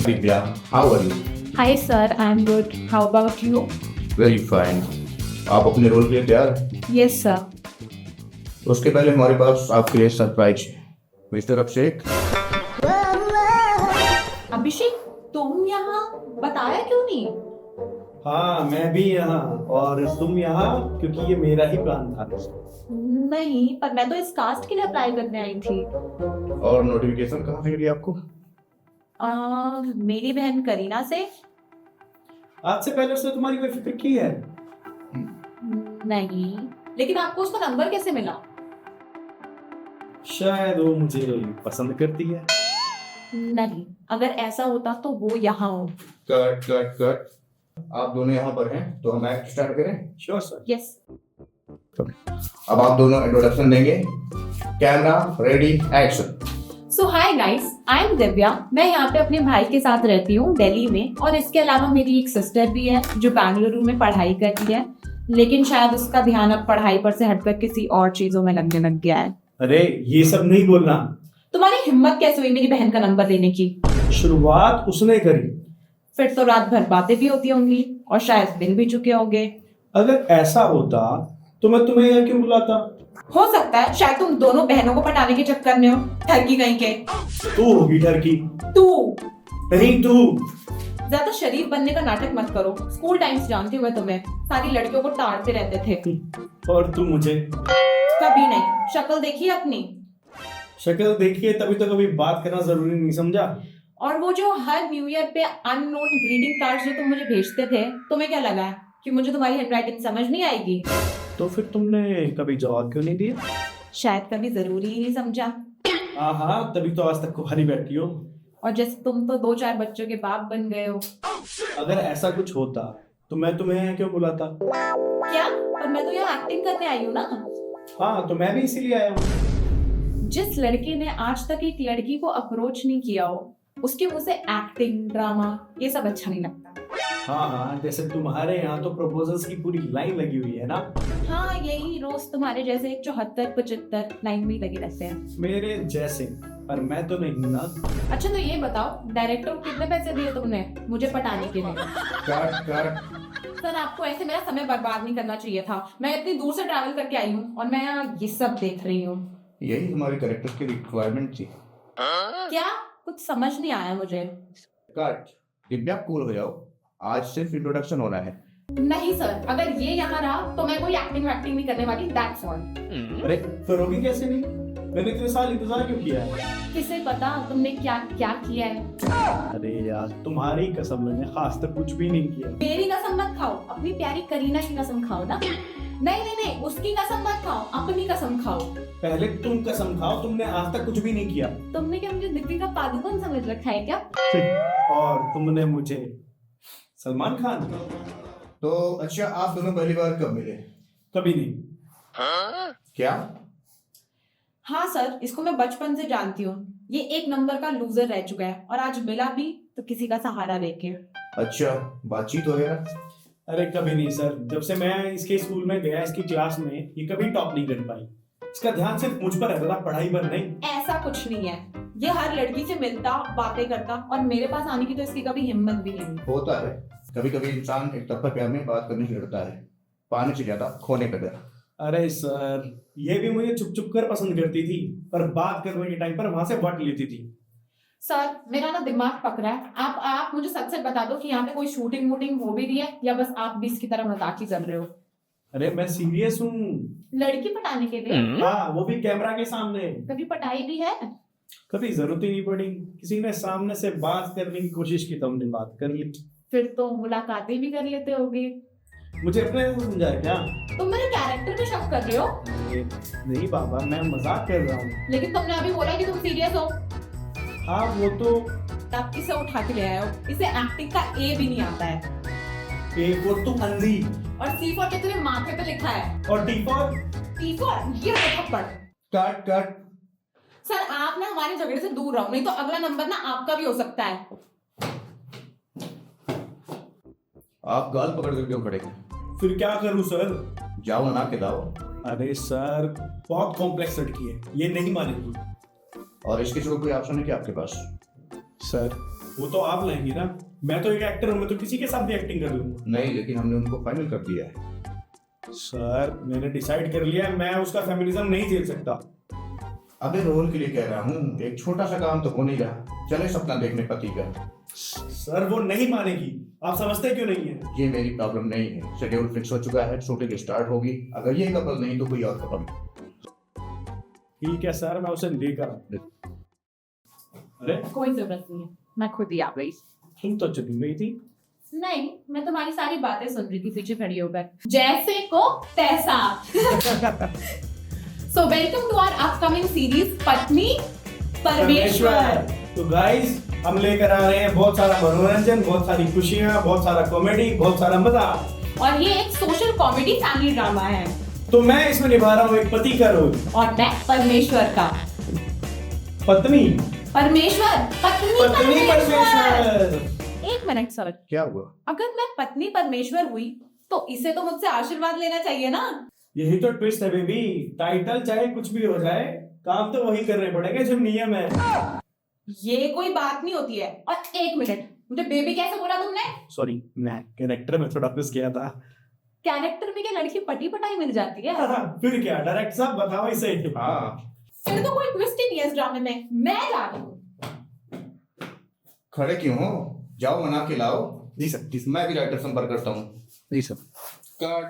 Divya. How are you? Hi sir, I'm good. How about you? Very fine. आप अपने role के लिए तैयार हैं? Yes sir. उसके पहले हमारे पास आपके लिए सरप्राइज है। मिस्टर अभिषेक, अभिषेक, तुम यहाँ बताया क्यों नहीं? हाँ, मैं भी यहाँ और तुम यहाँ क्योंकि ये मेरा ही प्लान था। नहीं, पर मैं तो इस कास्ट के लिए अप्लाई करने आई थी। और नोटिफिकेशन कहाँ से मिली आपको? मेरी बहन करीना से। आज से पहले उसने तुम्हारी कोई फिक्र की है? नहीं, लेकिन आपको उसका नंबर कैसे मिला? शायद वो मुझे पसंद करती है। नहीं, अगर ऐसा होता तो वो यहाँ हो। Cut cut cut. आप दोनों यहाँ पर हैं तो हम एक्ट स्टार्ट करें। Sure sir. यस। अब आप दोनों इंट्रोडक्शन देंगे। Camera ready, action. So hi guys, I am Divya. मैं यहाँ पे अपने भाई के साथ रहती हूँ दिल्ली में, और इसके अलावा मेरी एक सिस्टर भी है जो बेंगलुरु में पढ़ाई करती है, लेकिन शायद उसका ध्यान अब पढ़ाई पर से हटकर किसी और चीजों में लगने लग गया है। अरे ये सब नहीं बोलना। तुम्हारी हिम्मत कैसे हुई मेरी बहन का नंबर लेने की? शुरुआत उसने करी। फिर तो रात भर बातें भी होती होंगी और शायद दिन भी चुके होंगे। अगर ऐसा होता तो मैं तुम्हें यहाँ क्यों बुलाता? हो सकता है शायद तुम दोनों बहनों को पटाने के चक्कर में हो, ठगी कहीं के। तू होगी ठरकी। तू नहीं, तू। ज्यादा शरीफ बनने का नाटक मत करो। स्कूल टाइम से जानती हूँ मैं तुम्हें, सारी लड़कियों को टाड़ते रहते थे। और तू मुझे? कभी नहीं। शक्ल देखी अपनी? शक्ल देखिए तभी तो कभी बात करना जरूरी नहीं समझा। और वो जो हर न्यू ईयर पे अननोन ग्रीटिंग कार्ड्स जो तुम मुझे भेजते थे, तुम्हें क्या लगा कि मुझे तुम्हारी हैंडराइटिंग समझ नहीं आएगी? तो फिर तुमने कभी जवाब क्यों नहीं दिया? शायद कभी जरूरी ही नहीं समझा। हाँ, तभी तो आज तक कुंवारी बैठी हो। और जैसे तुम तो 2-4 बच्चों के बाप बन गए हो। अगर ऐसा कुछ होता तो मैं तुम्हें यहाँ क्यों बुलाता? क्या? पर मैं तो यहाँ एक्टिंग करने आई हूँ ना। हाँ, तो मैं भी इसीलिए आया हूँ। जिस लड़के ने आज तक एक लड़की को अप्रोच नहीं किया हो, उसके मुंह से एक्टिंग, ड्रामा, ये सब अच्छा नहीं लगता। हाँ, जैसे तुम्हारे यहाँ तो प्रपोजल्स की पूरी लाइन लगी हुई है ना। हाँ, यही रोज तुम्हारे जैसे 74-75 लाइन में ही लगे रहते हैं। मेरे जैसे, पर मैं तो नहीं ना। अच्छा, तो ये बताओ, डायरेक्टर को कितने पैसे दिए तुमने मुझे पटाने के लिए? Cut cut. सर, आपको ऐसे मेरा समय बर्बाद नहीं करना चाहिए था। मैं इतनी दूर से ट्रैवल करके आई हूँ और मैं यहाँ ये सब देख रही हूँ। यही हमारे कैरेक्टर की रिक्वायरमेंट थी। क्या? कुछ समझ नहीं आया मुझे। कट। दिव्या, कूल हो जाओ, आज सिर्फ इंट्रोडक्शन होना है। नहीं सर, अगर ये यहाँ रहा तो मैं कोई एक्टिंग वैक्टिंग नहीं करने वाली। That's all. अरे करोगी कैसे नहीं? मैंने इतने साल इंतजार क्यों किया है? किसे पता तुमने क्या क्या किया है। अरे यार, तुम्हारी कसम, मैंने खास तक कुछ भी नहीं किया। मेरी कसम मत खाओ, अपनी प्यारी करीना की कसम खाओ ना। नहीं नहीं नहीं, उसकी कसम मत खाओ, अपनी कसम खाओ। पहले तुम कसम खाओ, तुमने आज तक कुछ भी नहीं किया। तुमने क्या मुझे दीपिका पादुकोण समझ रखा है क्या? और तुमने मुझे सलमान खान। तो अच्छा, आप दोनों पहली बार कब मिले? कभी नहीं। क्या? हाँ सर, इसको मैं बचपन से जानती हूँ। ये एक नंबर का लूजर रह चुका है और आज मिला भी तो किसी का सहारा लेके। अच्छा, बातचीत वगैरह? अरे कभी नहीं सर, जब से मैं इसके स्कूल में गया, इसकी क्लास में, ये कभी टॉप नहीं कर पाई। इसका ध्यान सिर्फ मुझ पर रहता था, पढ़ाई पर नहीं। ऐसा कुछ नहीं है। ये हर लड़की से मिलता, बातें करता, और मेरे पास आने की तो इसकी कभी हिम्मत भी नहीं। होता है, कभी कभी इंसान एक तरफा प्यार में बात करने से डरता है, पाने से ज्यादा खोने का डर। अरे सर, ये भी मुझे चुप चुप कर पसंद करती थी, पर बात करने के टाइम पर वहां से वट लेती थी। सर, मेरा ना दिमाग पक रहा है। आप मुझे सच सच बता दो कि यहाँ पे कोई शूटिंग वूटिंग हो भी रही है या बस आप भी इसकी तरह मजाक ही कर रहे हो? अरे मैं सीरियस हूँ। लड़की पटाने के लिए? हाँ, वो भी कैमरा के सामने। कभी पटाई भी है? कभी जरूरत ही नहीं पड़ी। किसी ने सामने से बात करने की कोशिश की तो हमने बात कर ली। फिर तो मुलाकातें भी कर लेते होगे। मुझे अपने से समझा है क्या? तुम मेरे कैरेक्टर पे शक कर रहे हो? अरे, नहीं बाबा, मैं मजाक कर रहा हूँ। लेकिन तुमने अभी बोला कि तुम सीरियस हो। हाँ, वो तो। तब किसे उठा के ले आए हो? इसे एक्टिंग का ए भी नहीं आता है। ए फॉर तुम अंधी। और सी फॉर के तेरे माथे पे लिखा है। और टी फॉर? टी फॉर ये थप्पड़। Cut cut. सर, आप ना हमारे झगड़े से दूर रहो, नहीं तो अगला नंबर ना आपका भी हो सकता है। आप गाल पकड़ कर क्यों खड़े हैं? फिर क्या करूँ सर? जाओ ना के दाओ। अरे सर, बहुत कॉम्प्लेक्स लड़की है, ये नहीं मानेगी। और इसके सिवा कोई ऑप्शन है क्या आपके पास? सर, वो तो आप लाएंगे ना, मैं तो एक एक्टर हूँ, मैं तो किसी के साथ भी एक्टिंग कर लूंगा। नहीं, लेकिन हमने उनको फाइनल कर दिया है। सर मैंने डिसाइड कर लिया है, मैं उसका फेमिनिज्म नहीं झेल सकता। अबे रोल के लिए कह रहा हूँ, एक छोटा सा काम तो हो नहीं रहा। चले सपना देखने पति का। सर वो नहीं मानेगी, आप समझते क्यों नहीं है? ये मेरी प्रॉब्लम नहीं है। शेड्यूल फिक्स हो चुका है, शूटिंग स्टार्ट होगी। अगर ये कपल नहीं तो कोई और कपल। ठीक है सर, मैं उसे लेकर आता हूं। अरे कोई जरूरत नहीं है, मैं खुद ही आ गई। तुम तो चली गई थी। नहीं, मैं तुम्हारी सारी बातें सुन रही थी पीछे खड़ी होकर, जैसे को तैसा। So welcome to our upcoming series Patni Parmeshwar. तो गाइस हम लेकर आ रहे हैं बहुत सारा मनोरंजन, बहुत सारी खुशियां, बहुत सारा कॉमेडी, बहुत सारा मजा। और ये एक सोशल कॉमेडी फैमिली ड्रामा है। तो मैं इसमें निभा रहा हूँ एक पति का रोल। और मैं परमेश्वर का पत्नी परमेश्वर पत्नी परमेश्वर। एक मिनट सर, क्या हुआ? अगर मैं पत्नी परमेश्वर हुई तो इसे तो मुझसे आशीर्वाद लेना चाहिए ना। यही तो ट्विस्ट है बेबी, टाइटल चाहे कुछ भी हो जाए, काम तो वही करने पड़ेगा जो नियम है। ये कोई बात नहीं होती है। और एक मिनट, मुझे बेबी कैसे बोला तुमने? सॉरी, मैं कैरेक्टर में थोड़ा फंस गया था। कैरेक्टर में क्या लड़की पटी पटाई मिल जाती है? फिर क्या, डायरेक्ट साहब बताओ इसे। हाँ, फिर तो कोई ट्विस्ट ही नहीं है इस ड्रामे में। मैं जा रही हूँ। खड़े क्यों हो? जाओ, मना के लाओ। जी सर, जी मैं भी राइटर संपर्क करता हूँ। जी सर। कट।